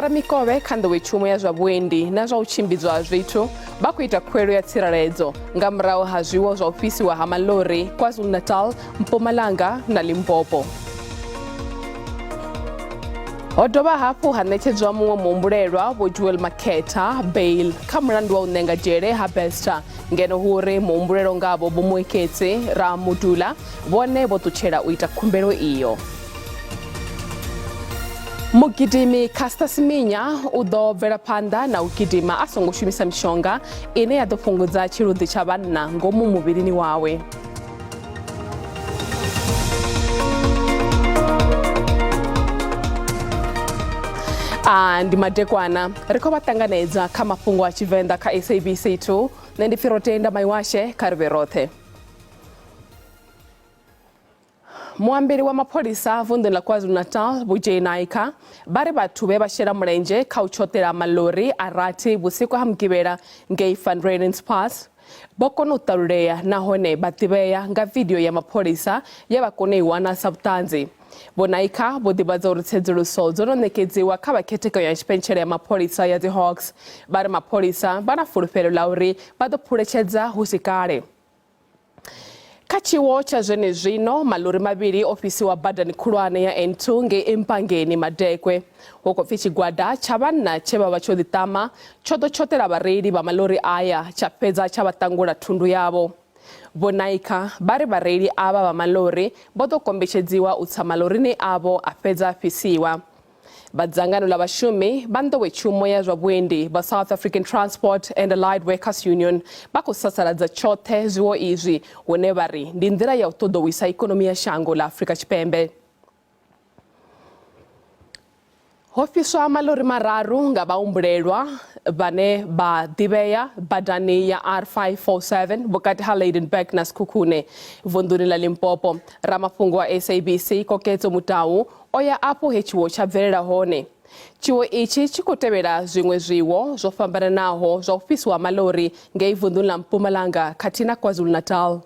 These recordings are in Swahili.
fara mikove kha nḓowetshumo ya zwa vhuendi na zwa u tshimbidzwa ha zwithu vha khou ita khuwelo ya tsireledzo nga murahu ha zwiwo zwa u fhisiwa ha maḽori KwaZulu-Natal, Mpumalanga na Limpopo. Ho dovha hafhu ha ṋetshedzwa muṅwe muhumbulelwa Vho Joel Maketa bail kha mulandu wa u ṋenga dzhele ha Bester ngeno hu uri muhumbulelo ngavho Vho Moeketsi Ramodula vhone vho ṱutshela u ita khumbelo iyo. Mugidimi Caster Semenya u ḓo bvela phanḓa na u gidima a songo shumisa mishonga ine ya ḓo fhungudza tshiluḓi tsha vhanna ngomu muvhilini wawe. Ndi madekwana ri khou vha ṱanganedza kha mafhungo a Tshivenda kha SABC 2 nṋe ndi Firotenda Maiwashe kha ri vhe roṱhe. Muambeli wa mapholisa vunḓuni ḽa KwaZulu-Natal Vho Jay Naika vha ri vhathu vhe vha shela mulenzhe kha u tshoṱela maḽori a rathi vhusiku ha mugivhela ngei Van Rynens Pass vho kona u ṱalulea nahone vha ḓivhea nga video ya mapholisa ye vha kona u i wana sa vhuṱanzi. Vho Naika vho ḓivhadza uri tsedzuluso dzo no ṋekedziwa kha vhakhethekanyo ya tshipentshele ya mapholisa ya dzi Hawks vha ri mapholisa vha na fulufhelo ḽa uri vha ḓo phuletshedza hu si kale. Kha tshiwo tsha zwenezwino maḽori mavhili o fhisiwa badani khulwane ya N2 ngei Mpangeni Madekwe. Hu khou pfi tshigwada tsha vhanna tshe vha vha tsho ḓiṱama tsho ḓo tshoṱela vhareili vha maḽori aya tsha fhedza tsha vha ṱangula thundu yavho. Vho Naika vha ri vhareili avha vha maḽori vho ḓo kombetshedziwa u tsa maḽorini avho a fhedza a fhisiwa. Vha dzangano ḽa vhashumi vha nḓowetshumo ya zwa vhuendi vha South African Transport and Allied Workers Union vha khou sasaladza tshoṱhe zwiwo izwi hune vha ri ndi nḓila ya u ṱoḓa u wisa ikonomi ya shango ḽa Afrika Tshipembe. Ho fhiswa maḽori mararu nga vhahumbulelwa vhane vha ḓivhea badani ya R547 vhukati ha Lydenburg na Sekhukhune vunḓuni ḽa Limpopo. Ramafhungo wa SABC Kokedzo Mutau o ya afho he tshiwo tsha bvelela hone. Tshiwo ichi tshi khou tevhela zwiṅwe zwiwo zwo fhambananaho zwa u fhisiwa maḽori ngei vunḓuni ḽa Mpumalanga khathihi na KwaZulu-Natal.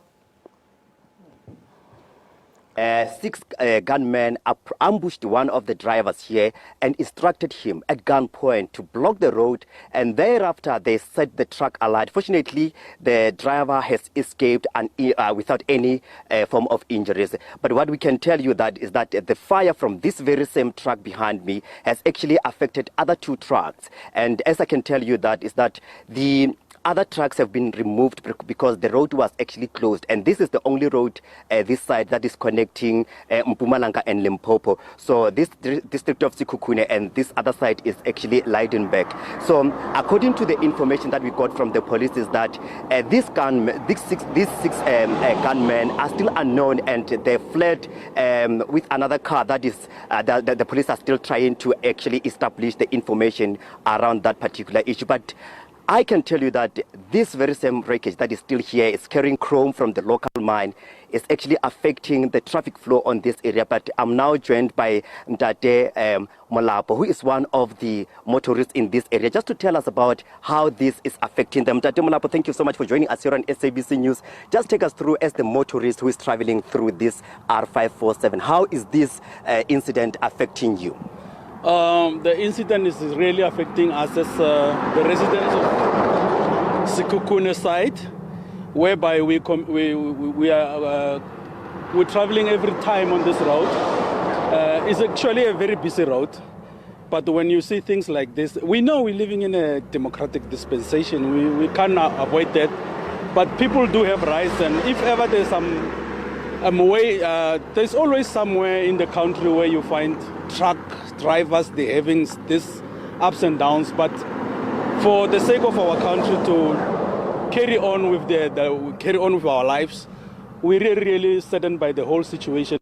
Six gunmen ambushed one of the drivers here and instructed him at gunpoint to block the road, and thereafter they set the truck alight. Fortunately, the driver has escaped and without any form of injuries. But what we can tell you that is that the fire from this very same truck behind me has actually affected other two trucks. And as I can tell you that is that the other trucks have been removed because the road was actually closed, and this is the only road this side that is connecting Mpumalanga and Limpopo. So this district of Sekhukhune and this other side is actually Lydenburg. So according to the information that we got from the police is that these six gunmen are still unknown, and they fled with another car that is the police are still trying to actually establish the information around that particular issue. But I can tell you that this very same wreckage that is still here is carrying chrome from the local mine. Is actually affecting the traffic flow on this area. But I'm now joined by Ndate Molapo, who is one of the motorists in this area, just to tell us about how this is affecting them. Ndate Molapo, thank you so much for joining us here on SABC News. Just take us through, as the motorist who is traveling through this R547, how is this incident affecting you? The incident is really affecting us as the residents of Sekhukhune side, whereby we're traveling every time on this road. It's actually a very busy road, but when you see things like this, we know we're living in a democratic dispensation. We cannot avoid that, but people do have rights, and if ever there's some way, there's always somewhere in the country where you find truck drivers, they're having this ups and downs, but for the sake of our country to carry on with our lives, we're really saddened by the whole situation.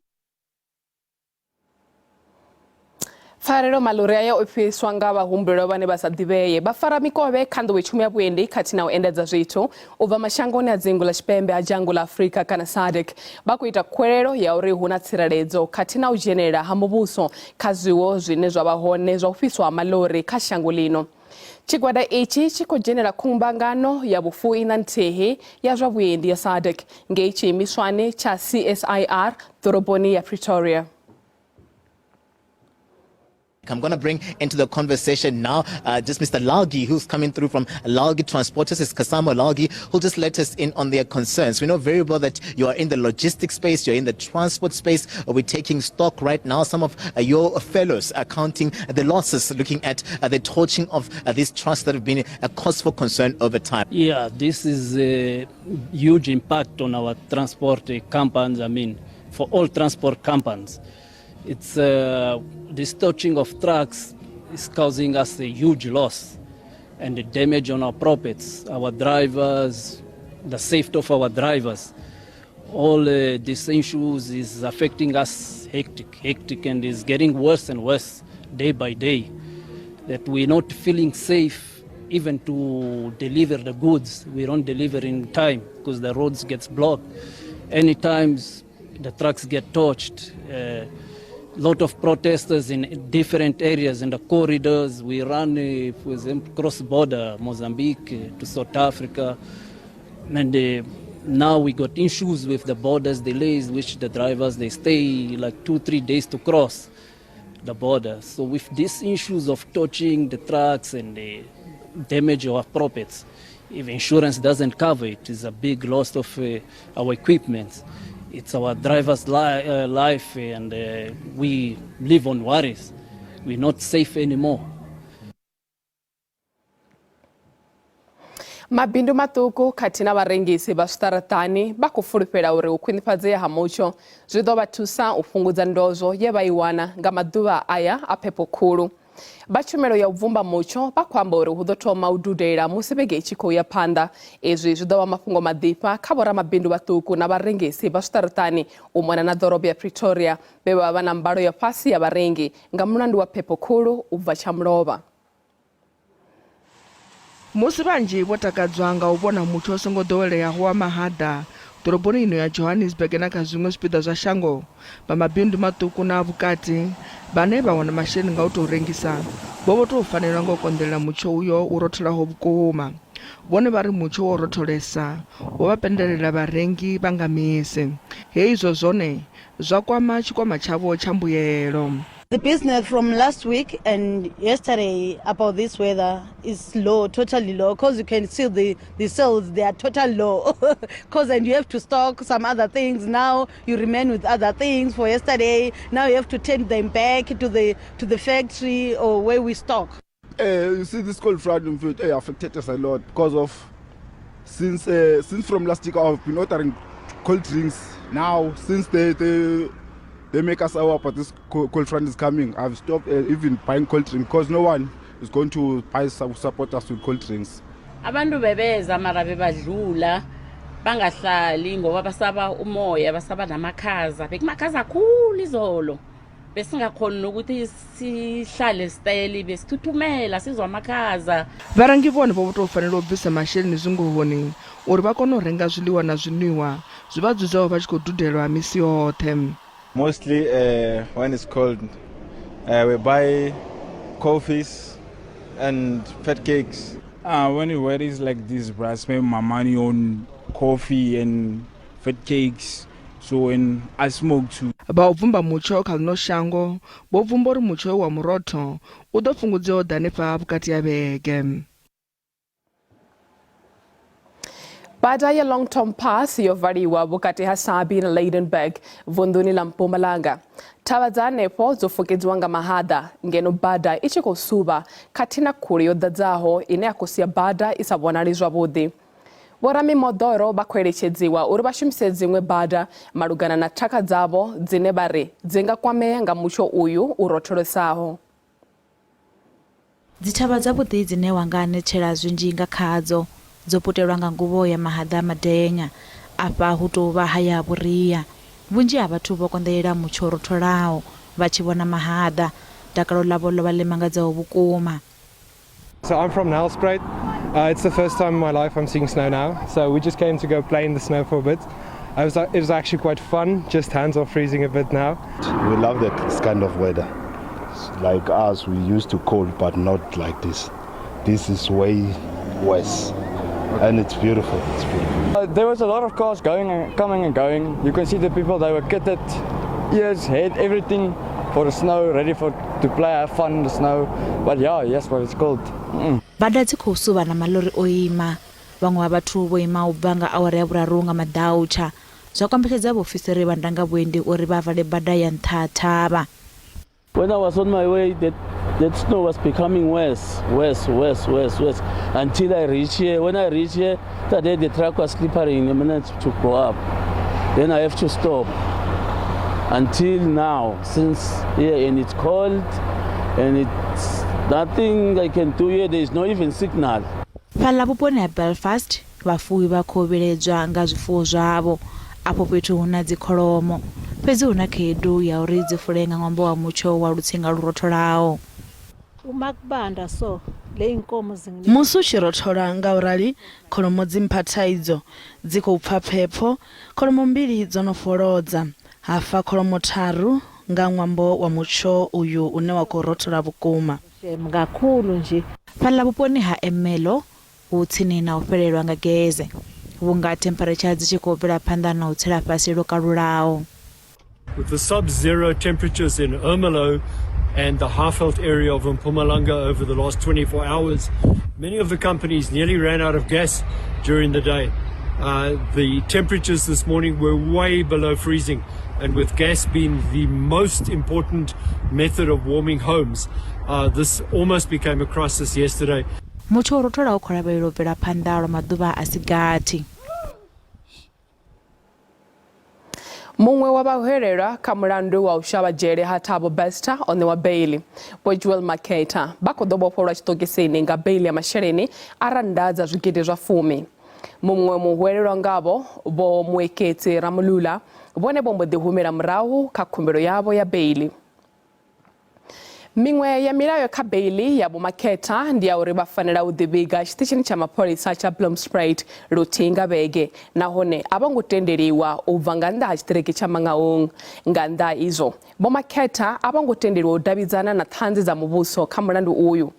Farero maḽori aya o fhiswa nga vhahumbulelwa vhane vha sa ḓivheye vha fara mikove kha nḓowetshumo ya vhuendi khathihi na u endedza zwithu u bva mashangoni a dzingu ḽa Tshipembe a dzhango ḽa Afrika kana SADC vha khou ita khuwelelo ya uri hu na tsireledzo khathihi na u dzhenelela ha muvhuso kha zwiwo zwine zwa vha hone zwa u fhiswa ha maḽori kha shango ḽino. Tshigwada ichi tshi khou dzhenela khumbangano ya vhufuwi na nthihi ya zwa vhuendi ya SADC ngei tshiimiswani tsha CSIR ḓoroboni ya Pretoria. I'm going to bring into the conversation now just Mr. Lalgi, who's coming through from Lalgi Transporters. It's Kasamo Lalgi, who'll just let us in on their concerns. We know very well that you are in the logistics space, you're in the transport space. We're taking stock right now. Some of your fellows are counting the losses, looking at the torching of these trucks that have been a cause for concern over time. Yeah, this is a huge impact on our transport companies, I mean, for all transport companies. It's this touching of trucks is causing us a huge loss and the damage on our profits, our drivers, the safety of our drivers. All these issues is affecting us hectic, and is getting worse and worse day by day. That we're not feeling safe even to deliver the goods. We don't deliver in time because the roads gets blocked. Anytime the trucks get touched. Lot of protesters in different areas in the corridors. We run, for example, cross-border Mozambique to South Africa, and now we got issues with the borders delays, which the drivers they stay like 2-3 days to cross the border. So with these issues of touching the trucks and the damage of our profits, if insurance doesn't cover it, it's a big loss of our equipment. It's our driver's life, and we live on worries. We're not safe anymore. mabindu matuku kati na varengisi va switaratani va kufulufhela uri u khwinifhadzea ha mutsho zwi ḓo vha thusa u fhungudza ndozwo ye vha i wana nga maḓuvha aya a phepho khulu. Vha tshumelo ya u bvumba mutsho vha khou amba uri hu ḓo thoma u dudela musi vhege i tshi khou ya phanḓa. Ezwi zwi ḓo vha mafhungo maḓifha kha vhoramabindu vhaṱuku na vharengisi vha switaratani u mona na ḓorobo ya Pretoria vhe vha vha na mbalo ya fhasi ya vharengi nga mulandu wa phepho khulu u bva Tshamulovha. Musi vhanzhi vho takadzwa nga u vhona mutsho songo ḓoweleaho wa mahaḓa ḓoroboni ino ya Johannesburg na kha zwiṅwe zwipiḓa zwa shango, vha mabindu maṱuku na vhukati vhane vha wana masheleni nga u tou rengisa vho tou fanelwa nga u konḓelela mutsho uyo u rotholaho vhukuma. Vhone vha ri mutsho wo rotholesa wo vha pendelela vharengi vha nga misi. Hezwo zwone zwa kwama tshikwama tshavho tsha mbuyelo. The business from last week and yesterday about this weather is low, totally low, because you can see the sales, they are totally low. Because and you have to stock some other things. Now you remain with other things for yesterday. Now you have to take them back to the factory or where we stock. You see, this cold front affected us a lot because of since from last week I've been ordering cold drinks. Now since they make us aware but this cold front is coming, I've stopped even buying cold drinks because no one is going to buy support us with cold drinks. Abantu bebeza mara bebadlula bangahlali ngoba basaba umoya, basaba namakhaza. Bekumakhaza khulu izolo. Besingakhona ukuthi sihlale style besithuthumela sizwa amakhaza. Varangi vhone vho tou fanela u bvisa masheleni zwingohoni uri vha kone u renga zwiḽiwa na zwiniwa zwi vha dzudzaho vha tshi khou dudelwa misi yoṱhe. Mostly when it's cold, we buy coffees and fat cakes. When it weather is like this, I spend my money on coffee and fat cakes. So when I smoke too. Ba u bvumba mutsho kha ḽino shango vho bvumba uri mutsho wa murotho u ḓo fhungudza u ḓanefha vhukati ha vhege. Bada ya Long Tom Pass yo valiwa vhukati ha Sabie na Lydenburg vunḓuni ḽa Mpumalanga. Thavha dza hanefho dzo fukedziwa nga mahaḓa ngeno bada i tshi khou suvha khathihi na khuli yo ḓadzaho ine ya khou sia bada i sa vhonali zwavhuḓi. Vhoramimoḓoro vha khou eletshedziwa uri vha shumise dziṅwe bada malugana na thakha dzavho dzine vha ri dzi nga kwamea nga mutsho uyu u rotholosaho. Dzithavha dzavhuḓi dzine wa nga anetshela zwinzhi nga khadzo dzo putelwa nga nguvho ya mahaḓa madenya afha hu tou vha haya vhuria. Vhunzhi ha vhathu vho konḓelela mutsho rotholaho vha tshi vhona mahaḓa dakalo ḽavho ḽo vha ḽi mangadzaho vhukuma. So I'm from Nelspruit. It's the first time in my life I'm seeing snow now. So we just came to go play in the snow for a bit. It was actually quite fun, just hands are freezing a bit now. We love this kind of weather. Like us, we used to cold, but not like this. This is way worse. And it's beautiful, it's beautiful. There was a lot of cars coming and going. You can see the people, they were kitted, ears, head, everything. for the snow, ready to play, have fun in the snow. But yeah, yes, what it's called. Bada dzi khou suvha na malori o ima vhaṅwe wa vhathu vho ima u bva nga awara ya vhuraru nga madautsha zwa kwambetshedza vhaofisiri vha ndanga vhuendi uri vha vale bada ya nṱha ha thavha. When I was on my way, that snow was becoming worse until I reached here. When I reached here, today the track was slippery in a minute to go up. Then I have to stop. Until now, since here and it's cold and it's nothing I can do here, there is no even signal. Fhaḽa vhuponi ha Belfast, vhafuwi vha khou vhiledzwa nga zwifuwo zwavho. Afho fhethu hu na dzikholomo. Fhedzi hu na khaedu ya uri dzi fule nga ṅwambo wa mutsho wa lutsinga lu rotholaho. Umakubanda so le inkomo zingine. Musi u tshi rothola nga urali kholomo dzi mpha thaidzo dzi khou pfa phepho, kholomo mbili dzo no folodza, hafa kholomo tharu nga ṅwambo wa mutsho uyu une wa khou rothola vhukuma. Ngakhulu nje. Fhaḽa vhuponi ha Emelo hu tsini na u fhelelwa nga geze. Vhunga temperature dzi tshi khou bvela phanḓa na u tsela fhasi lwo kalulaho. With the sub-zero temperatures in Ermelo and the Highveld area of Mpumalanga over the last 24 hours, many of the companies nearly ran out of gas during the day. The temperatures this morning were way below freezing, and with gas being the most important method of warming homes, this almost became a crisis yesterday. Mutsho wo rotholaho khou lavhelelwa u bvela phanḓa lwa maḓuvha a si gathi. Muṅwe wa vhahelelwa kha mulandu wa u shavha dzhele ha Thabo Bester o ṋewa beili. Vho Joel Maketa vha khou ḓo vhofholwa tshiṱokisini nga beili ya masheleni a rannda zwigidi zwa 10. Muṅwe muhwelelwa ngavho vho Mueketsi Ramulula vhone vho mbo ḓi humela murahu kha khumbelo yavho ya beili. Miṅwe ya milayo kha beili ya Vho Maketa ndi ya uri vha fanela u ḓivhiga tshiṱitshini tsha mapholisa tsha Bloemspruit luthihi nga vhege nahone a vho ngo tendeliwa u bva nga nnḓa ha tshiṱiriki tsha Mangaung. Nga nnḓa ha izwo, Vho Maketa a vho ngo tendeliwa u davhidzana na ṱhanzi dza muvhuso kha mulandu uyu.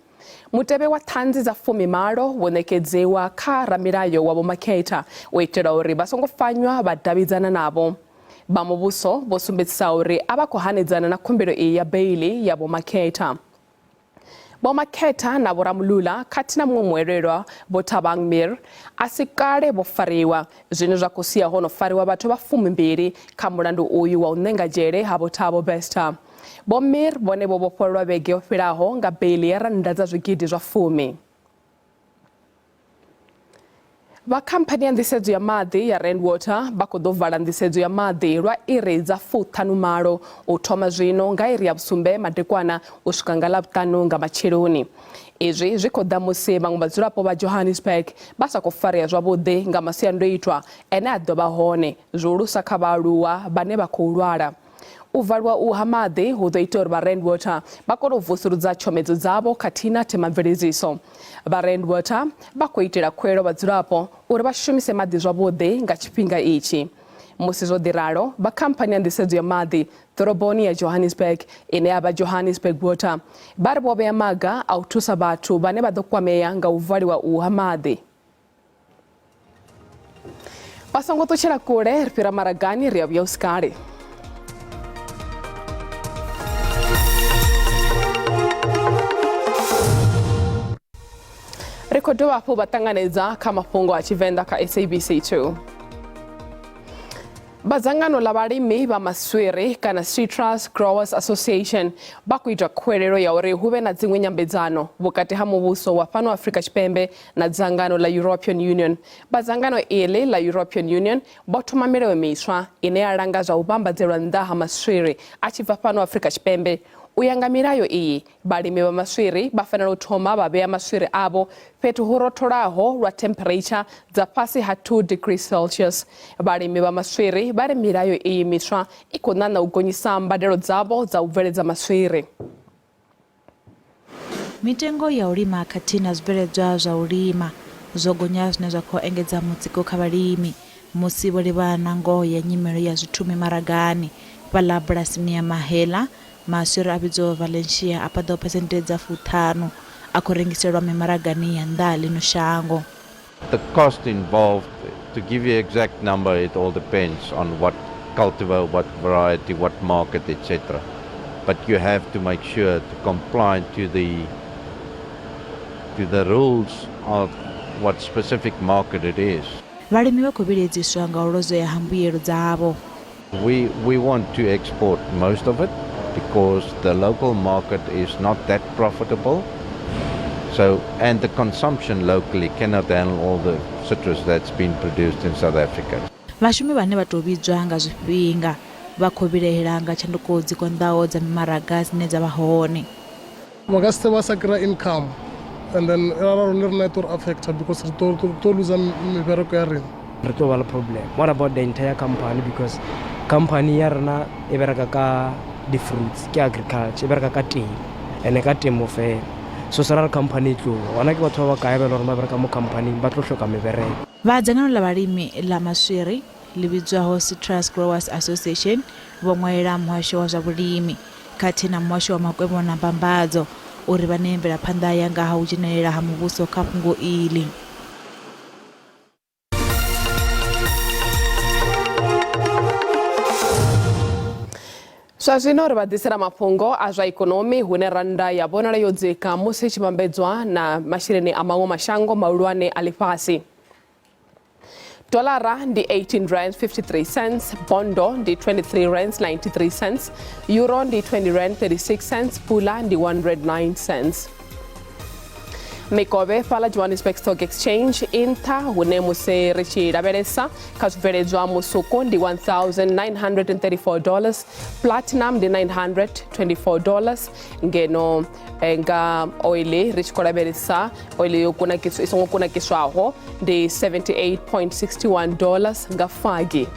Mutevhe wa ṱhanzi dza 10 wo ṋekedziwa kha ramilayo wa Vho Maketa u itela uri vha songo fanywa vha davhidzana navho. Vha muvhuso vho sumbedzisa uri a vha khou hanedzana na khumbelo iyi ya beili ya Vho Maketa. Vho Maketa na Vho Ramulula khathihi na muṅwe muhwelelwa Vho Thabang Mir a si kale vho fariwa zwine zwa khou sia ho no fariwa vhathu vha 12 kha mulandu uyu wa u ṋenga dzhele ha Vho Thabo Bester. Vho Mir vhone vho vhofhololwa vhege yo fhelaho nga beili ya rannda dza zwigidi zwa 10. Vha khamphani ya nḓisedzo ya maḓi ya Rainwater vha khou ḓo vala nḓisedzo ya maḓi lwa iri dza 50 u thoma zwino nga iri ya vhusumbe madekwana u swika nga ḽavhuṱanu nga matsheloni. Izwi zwi khou ḓa musi vhaṅwe vhadzulapo vha Johannesburg vha sa khou farea zwavhuḓi nga masiandoitwa ane a ḓo vha hone zwihulusa kha vhaaluwa vhane vha khou lwala. U valiwa u ha maḓi hu ḓo ita uri vha Rainwater vha kone u vusuludza tshomedzo dzavho khathihi na themamveledziso. Vha Rainwater vha khou itela khuwelo vhadzulapo uri vha shumise maḓi zwavhuḓi nga tshifhinga ichi. Musi zwo ḓi ralo, vha khamphani ya nḓisedzo ya maḓi ḓoroboni ya Johannesburg ine ya vha Johannesburg Water vha ri vho vhea maga a u thusa vhathu vhane vha ḓo kwamea nga u valiwa u ha maḓi. Vha songo ṱutshela kule, ri fhira maragani ri a vhuya usikale. Ri khou dovha hafhu vha ṱanganedza kha mafhungo a Tshivenda kha SABC 2. Dzangano ḽa vhalimi vha maswiri kana Citrus Growers Association vha khou ita khuwelelo ya uri hu vhe na dziṅwe nyambedzano vhukati ha muvhuso wa fhano Afrika Tshipembe na dzangano ḽa European Union. Dzangano iḽi ḽa European Union vho thoma milayo miswa ine ya langa zwa u vhambadzelwa nnḓa ha maswiri a tshi bva fhano Afrika Tshipembe. U ya nga milayo iyi, vhalimi vha maswiri vha fanela u thoma vha vhea maswiri avho fhethu hu rotholaho lwa temperature dza fhasi ha 2 degrees Celsius. Vhalimi vha maswiri vha ri milayo iyi miswa i khou ṋaṋa u gonyisa mbadelo dzavho dza u bveledza maswiri. Mitengo ya u lima khathihi na zwibveledzwa zwa u lima zwo gonya zwine zwa khou engedza mutsiko kha vhalimi musi vho livha na ngoho ya nyimelo ya zwithumi maragani. Fhaḽa bulasini ya Mahela maswiri a vhidzwa Valencia a paḓaho phesenthe dza 5 a khou rengiselwa mimaragani ya nnḓa ḽino shango. The cost involved, to give you exact number, it all depends on what cultivar, what variety, what market, etc. but you have to make sure to comply to the rules of what specific market it is. Valimi vakuviridziswa nga ulozo ya mbuyelo dzavo. We want to export most of it because the local market is not that profitable. So, and the consumption locally cannot handle all the citrus that's been produced in South Africa. Vashumi vane vatovidzwa nga zwifhinga vakhovilehela nga tshanduko dzi konḓaho dza mimaraga dzine dza vha hone. Magaste va sakra income and then raro ne rena to affect because to lose mibereko ya rena. Re to ba le problem. What about the entire company, because company ya rena e bereka ka the fruits ke agriculture e bereka ka temo ene ka temo fe. So sarar company tlo ona ke batho ba kae ba le rena bereka mo company ba tlo hloka mebereko. Va dzangano la valimi la maswiri li vhidzwaho Citrus Growers Association vho ṅwalela muhasho wa zwa vhulimi khathihi na muhasho wa makwevho na mbambadzo uri vhane mvelaphanḓa ya nga ha u dzhenelela ha muvhuso kha fhungo iḽi. Zwa zwino ri vha ḓisela mafhungo a zwa ikonomi hune randa ya vhonala yo dzika musi tshi vhambedzwa na masheleni a maṅwe mashango mahulwane a ḽifhasi. Dollara ndi 18 rands 53 cents, bondo ndi 23 rands 93 cents, euro ndi 20 rand 36 cents, pula ndi 109 cents. Mikove fala Johannesburg Stock Exchange inta hune musi ri tshi lavhelesa kha zwibveledzwa musuku ndi $1,934, platinum ndi $924, ngeno nga oili ri tshi khou lavhelesa oili yo songo kunakiswaho ndi $78.61 nga fagi.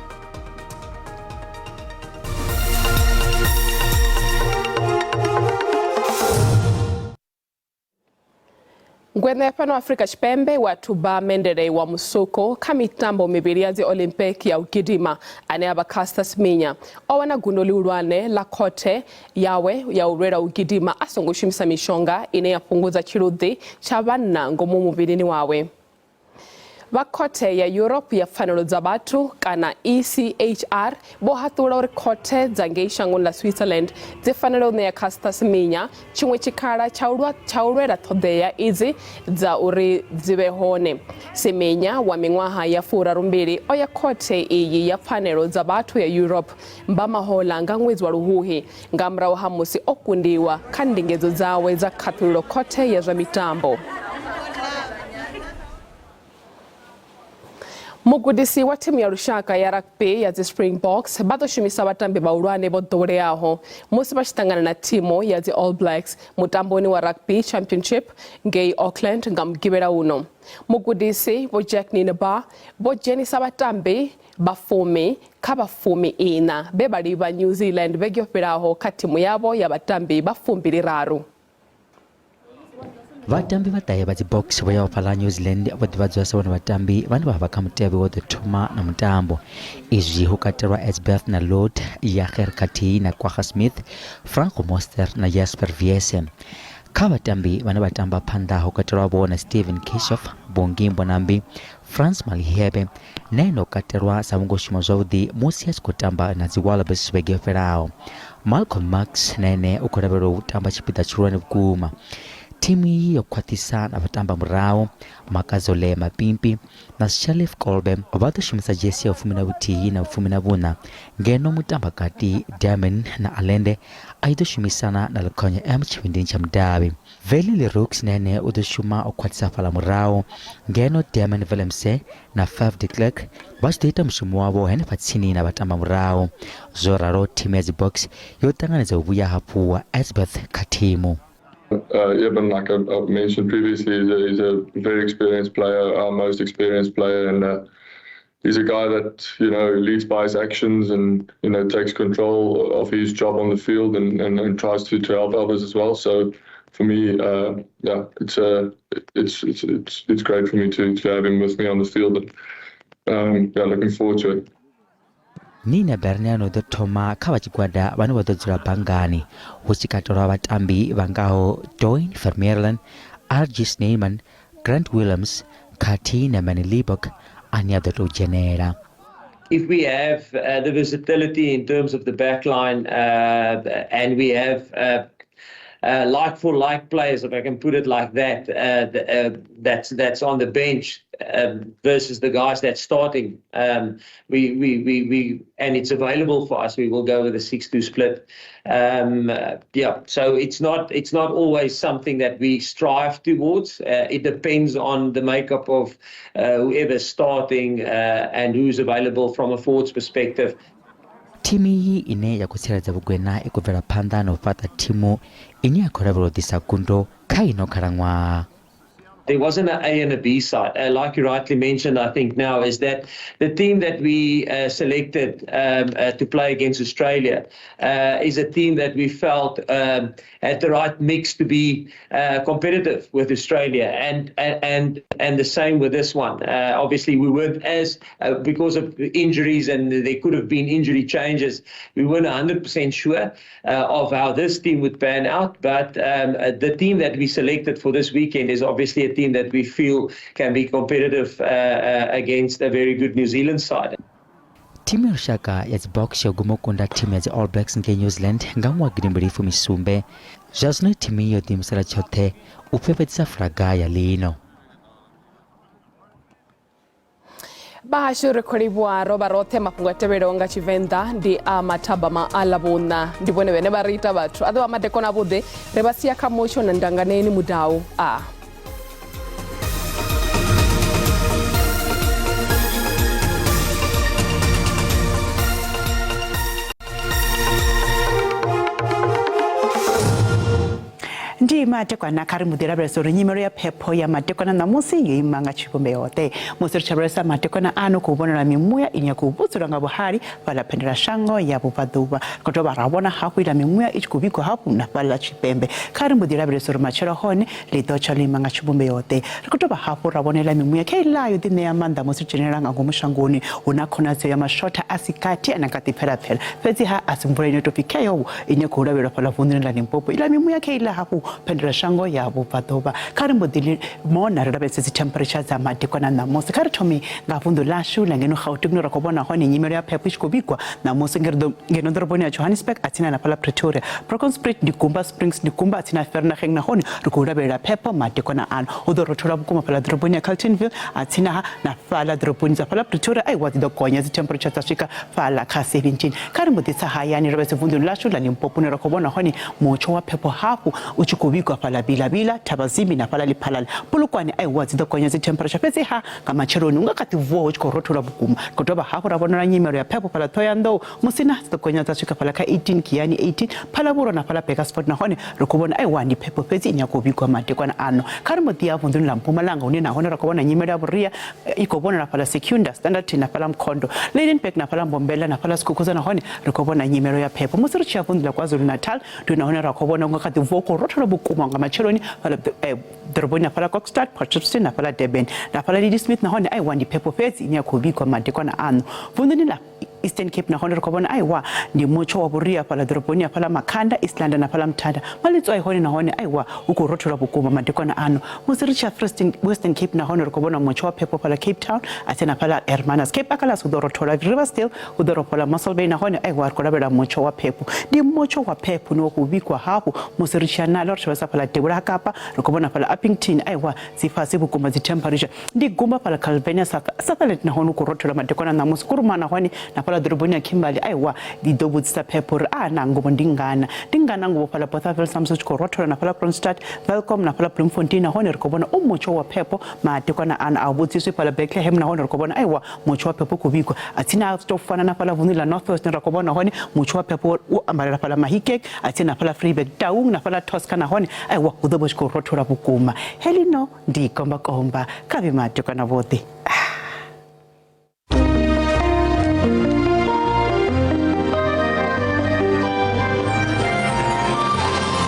Ngwene pano Afrika Tshipembe watu ba mendele wa musuko kha mitambo mivhili ya dzi Olympic ya ugidima ane aba Caster Semenya owana gundo liulwane la khothe yawe ya ulwela ugidima asongo shumisa mishonga ine yapungudza chiluḓi cha vhanna ngomu muvhilini wawe. Khothe ya Europe ya pfanelo dza vhathu kana ECHR vho haṱula uri khothe dza ngei shangoni ḽa Switzerland dzi fanela u ṋea Caster Semenya tshiṅwe tshikhala tsha u lwela ṱhoḓea idzi dza uri dzi vhe hone. Semenya wa miṅwaha ya 32 o ya khothe iyi ya pfanelo dza vhathu ya Europe mbamahola nga ṅwedzi wa Luhuhi nga murahu ha musi o kundiwa kha ndingedzo dzawe dza khaṱhululo khothe ya zwa mitambo. Mugudisi wa timu ya lushaka ya rugby ya dzi Springboks vha ḓo shumisa vhatambi vhahulwane vho ḓoweleaho musi vha tshi ṱangana na timu ya dzi All Blacks mutamboni wa Rugby Championship ngei Auckland nga mugivhela uno. Mugudisi vho Jack Ninaba vho dzhenisa vhatambi vhafumi kha vhafumi ina be vha livha New Zealand vhege yo fhelaho kha timu yavho ya vhatambi vha-23. Vatambi vataye va Boks vho ya u pfala New Zealand vho ḓivhadzwa sa vhone vhatambi vhane vha vha kha mutevhe wo ḓo thoma na mutambo. Izwi hu katelwa Elsbeth na Lord, Jager khathihi na Kwagga Smith, Franco Moster na Jasper Viese. Kha vhatambi vhane vha tamba phanḓa hu katelwa vho na Steven Kishoff, Bongi Mbonambi, Frans Malihebe, neno katelwa sa vho ngo shuma zwavhuḓi musi a tshi khou tamba na dzi Wallabies vhege yo fhelaho. Malcolm Marx nene u khou lavhelelwa u tamba tshipiḓa tshihulwane vhukuma. Timu iyi yo khwaṱhisa na vhatamba murahu Makazole Mapimpi na Shalif Kolbe vha ḓo shumisa jesi ya 11 na 14 ngeno mutambakati Diamond na Alende a ḓo shumisana na Lekhonya tshivhindini tsha mudavhi. Veli Leroux nene u ḓo shuma u khwaṱhisa fhala murahu ngeno Diamond Willemse na Faf de Klerk vha tshi ḓo ita mushumo wavho henefha tsini na vhatamba murahu. Zwo ralo timu ya dzi Boks yo ṱanganedza u vhuya hafhu wa Elsbeth kha thimu. Eben, like I mentioned previously, he's a very experienced player, our most experienced player, and he's a guy that, you know, leads by his actions and, you know, takes control of his job on the field and tries to help others as well. So for me, yeah, it's great for me to have him with me on the field, and yeah, looking forward to it. Nina Berniano ḓo thoma kha vhachigwada vhane vha ḓo dzula bangani hu tshi katelwa vhatambi vhangaho Doyne Vermeulen, RG Snyman, Grant Williams khathihi na Manny Liebok ane a ḓo tou dzhenela. if we have the versatility in terms of the back line and we have like for like players, if I can put it like that, that's on the bench versus the guys that's starting. We and it's available for us. We will go with a 6-2 split. So it's not always something that we strive towards. It depends on the makeup of whoever's starting and who's available from a forwards perspective. Timu hii ine ya kutsiradza vugwena ikubvera phanḓa na u fhaṱa thimu ine ya khou lavhelodisa kundo kha ino khalaṅwaha. There wasn't an A and a B side. Like you rightly mentioned, I think now is that the team that we selected to play against Australia is a team that we felt had the right mix to be competitive with Australia, and the same with this one. Obviously, we weren't as because of injuries, and there could have been injury changes. We weren't 100% sure of how this team would pan out, but the team that we selected for this weekend is obviously a team that we feel can be competitive against a very good New Zealand side. Timu ya rushaka ya Boks ya gumokunda timu ya All Blacks nke New Zealand ngamwa gidimbirifu misumbe jasno timu yo dimsala chote upepetsa fraga ya lino. Bahashuri kuribwa roba rote Mafhungo teberonga Tshivenda ndi amataba ma alabuna ndibone bene barita bathu ado amadekona bude rebasia kamocho na ndanganeni mudau Ndi matekwana kari mudira bresoro nyimero ya pepo ya matekwana na musi yimanga chipombe yote musiri chabresa matekwana ano kubonera mimuya inya kubutsura ngabo hari bala pendera shango ya bupaduba kotoba rabona hakwira mimuya ichikubiko hapu na bala chipembe kari mudira bresoro machero hone lidocha limanga chipombe yote kotoba hapu rabonela mimuya kaila yudine ya manda musiri generanga ngumushangoni unakona zyo ya mashota asikati anakati pera fezi ha asimbure inotofikeyo inya kurabira pala vundina Limpopo ila mimuya kaila hapu pendera shango ya bupadoba karimbo dili mona rabetse temperatures za matekwana na mosi kari tomi ngavundo lashu langeno khautigno rakobona hone nyimero ya pepo ichikubikwa na mosi ngeno ndoroboni ya Johannesburg atina na pala Pretoria Brokenspruit Nikumba Springs Nikumba atina Vereeniging na hone rukurabela pepo matekwana an udorotora bukuma pala ndoroboni ya Carltonville atina na pala ndoroboni za pala Pretoria ai wadi dokonya zi temperatures zashika pala ka 17 karimbo ditsa hayani rabetse vundo lashu la Limpopo ne rakobona hone mocho wa pepo hapo kubikwa pala bila tabazimbi na pala liphalala pulukwani ai wazi dokonya zi temperature pese ha kama cheroni ungakati vo chikorotola bukuma kotoba hapo rabona nyimero ya pepo pala toyando musina dokonya zashika pala ka 18 kiyani 18 pala buro na pala Pegasport na hone rokubona ai wani pepo pese inya kubikwa matekwana ano karimo dia vunduni la Mpumalanga unena hone rokubona nyimero ya buria ikobona na pala Secunda Standard na pala Mkhondo Lydenburg na pala Mbombela na pala Skukuza na hone rokubona nyimero ya pepo musiri chia vundula KwaZulu Natal tunahone rokubona ungakati vo korotola bukuma ngama cheroni pala doroboni na pala Kokstad Potchefstroom na pala Durban na pala Ladysmith na hone ai wandi pepo pezi inya kubikwa matekwana ano vunduni la Eastern Cape na hone rokobona ai wa ndi mocho wa buria pala doroboni ya pala Makhanda Eastland na pala Mthatha malitso ai hone na hone ai wa ukorotola bukuma matekwana ano musiricha Western Cape na hone rokobona mocho wa pepo pala Cape Town atena pala Hermanas Cape akala sudorotola Riverstone udoropola Mossel Bay na hone ai wa korabela mocho wa pepo ndi mocho wa pepo no kubikwa hapo musiricha na lord shwasa pala Debora Kapa rokobona pala Uppington ai wa zifasi bukuma zi temperature ndi gumba pala Calvania satellite na hone ukorotola matekwana na muskuruma na hone na pala doroboni ya Kimberley ai wa di dobutsa pepo na ngobo ndingana ngobo pala Bothaville Samso chikorotola na pala Kronstadt Welcome na pala Bloemfontein na hone rokobona umocho wa pepo matekwana ana abutsiswe pala Bethlehem na hone rokobona ai wa mocho wa pepo kubikwa atina stofana na pala Vunila Northwest na rokobona hone mocho wa pepo ambala pala Mahikek atina pala Freeburg Taung na pala Tosca na hone ai wa udobo chikorotola bukuma helino ndi komba kabe matekwana vote